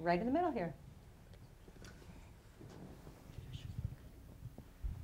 right in the middle here.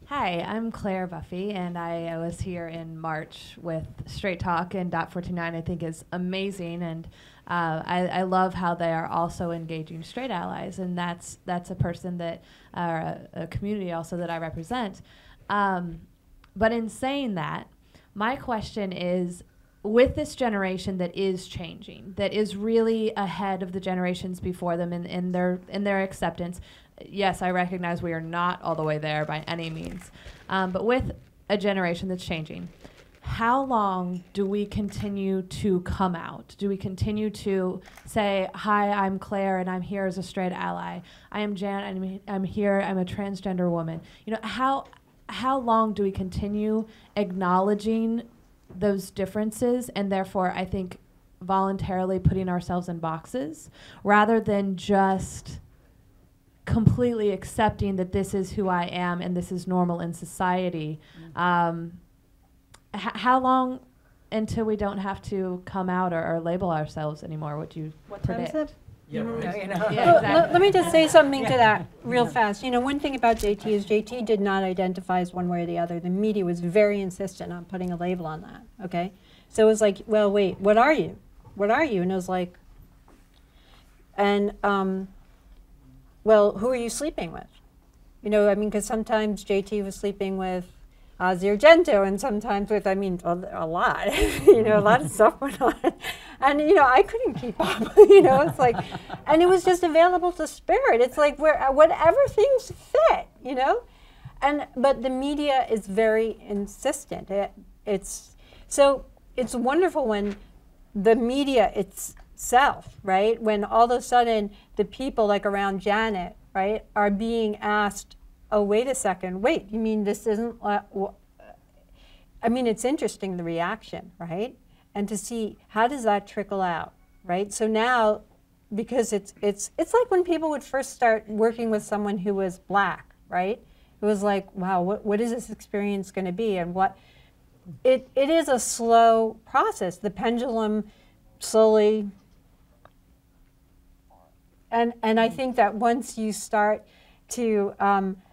Hi, I'm Claire Buffy, and I was here in March with Straight Talk, and .429 I think is amazing, and I love how they are also engaging straight allies, and that's a person that, a community also that I represent. But in saying that, my question is, with this generation that is changing, that is really ahead of the generations before them in their acceptance. Yes, I recognize we are not all the way there by any means, but with a generation that's changing, how long do we continue to come out? Do we continue to say, hi, I'm Claire, and I'm here as a straight ally. I am Jan, and I'm here, I'm a transgender woman. You know, how long do we continue acknowledging those differences, and therefore, I think, voluntarily putting ourselves in boxes, rather than just completely accepting that this is who I am and this is normal in society? How long until we don't have to come out or label ourselves anymore? Would you predict? Time is it? Yeah, right. You know. Yeah, exactly. Let me just say something to that real fast. You know, one thing about JT is JT did not identify as one way or the other. The media was very insistent on putting a label on that, okay? So it was like, well, wait, what are you? What are you? And it was like, and, well, who are you sleeping with? You know, I mean, because sometimes JT was sleeping with Ozzy Argento, and sometimes with, I mean, a lot, you know, a lot of stuff went on. And, you know, I couldn't keep up, you know, it's like, and it was just available to Spirit. It's like, whatever things fit, you know? But the media is very insistent. So it's wonderful when the media itself, right? When all of a sudden the people like around Janet, right, are being asked, oh, wait a second, wait, you mean this isn't, I mean, it's interesting, the reaction, right? And to see, how does that trickle out, right? So now, because it's like when people would first start working with someone who was black, right? It was like, wow, what is this experience going to be? And it is a slow process. The pendulum slowly, and I think that once you start to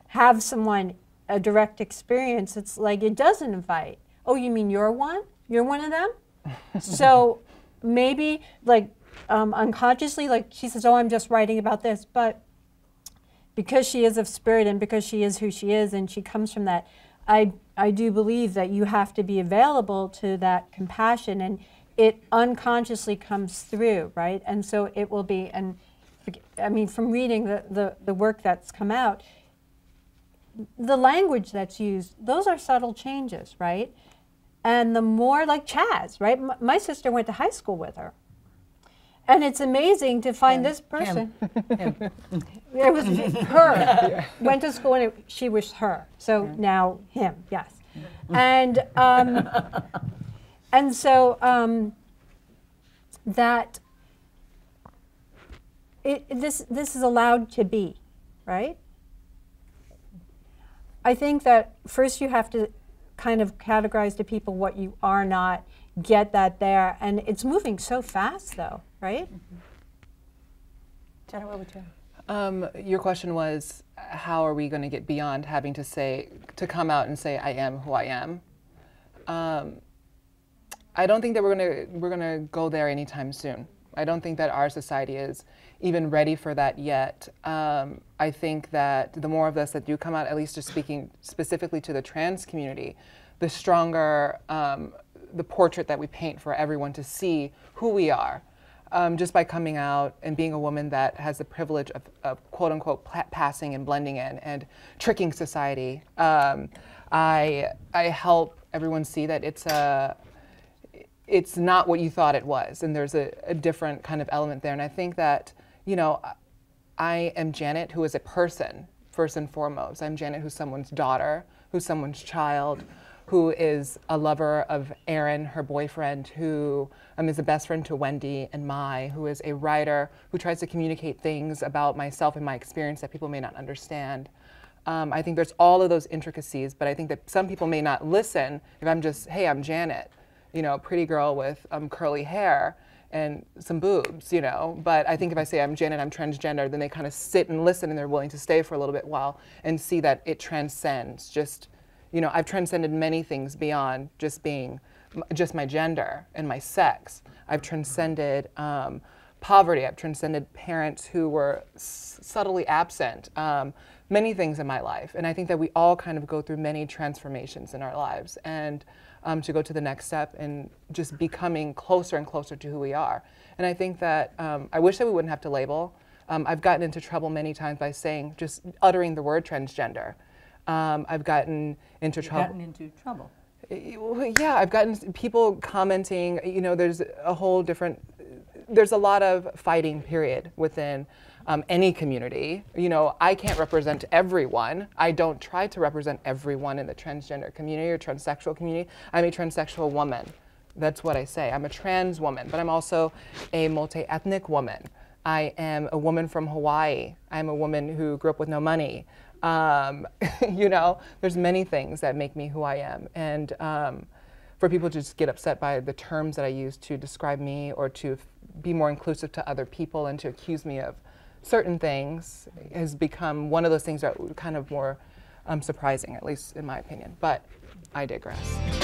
have someone, a direct experience, it's like it doesn't invite. Oh, you mean you're one? You're one of them? So maybe like unconsciously, like she says, oh, I'm just writing about this, but because she is of Spirit and because she is who she is and she comes from that, I do believe that you have to be available to that compassion, and it unconsciously comes through, right? And so it will be, and I mean, from reading the work that's come out, the language that's used, those are subtle changes, right? And the more, like Chaz, right? My sister went to high school with her. And it's amazing to find this person. Him. It was her. Went to school and she was her. So now him, yes. And so that this is allowed to be, right? I think that first you have to kind of categorize to people what you are not, get that there, and it's moving so fast though, right? Jenna, what would you? Your question was, how are we going to get beyond having to come out and say, I am who I am? I don't think that we're gonna go there anytime soon. I don't think that our society is even ready for that yet. I think that the more of us that do come out, at least just speaking specifically to the trans community, the stronger the portrait that we paint for everyone to see who we are. Just by coming out and being a woman that has the privilege of quote unquote passing and blending in and tricking society. I help everyone see that it's not what you thought it was, and there's a different kind of element there. And I think that, you know, I am Janet, who is a person, first and foremost. I'm Janet, who's someone's daughter, who's someone's child, who is a lover of Aaron, her boyfriend, who is a best friend to Wendy and Mai, who is a writer who tries to communicate things about myself and my experience that people may not understand. I think there's all of those intricacies, but I think that some people may not listen if I'm just, hey, I'm Janet, you know, pretty girl with curly hair. and some boobs, you know. But I think if I say I'm Janet, I'm transgender, then they kind of sit and listen, and they're willing to stay for a little bit while and see that it transcends just, you know, I've transcended many things beyond just being just my gender and my sex. I've transcended poverty. I've transcended parents who were subtly absent. Many things in my life. And I think that we all kind of go through many transformations in our lives. And to go to the next step and just becoming closer and closer to who we are. And I think that I wish that we wouldn't have to label. I've gotten into trouble many times by saying, just uttering the word transgender. I've gotten into trouble. Gotten into trouble. Yeah, I've gotten people commenting, you know, there's a lot of fighting period within any community. You know, I can't represent everyone. I don't try to represent everyone in the transgender community or transsexual community. I'm a transsexual woman. That's what I say. I'm a trans woman, but I'm also a multi-ethnic woman. I am a woman from Hawaii. I'm a woman who grew up with no money. You know, there's many things that make me who I am. And for people to just get upset by the terms that I use to describe me or to be more inclusive to other people and to accuse me of certain things has become one of those things that are kind of more surprising, at least in my opinion. But I digress.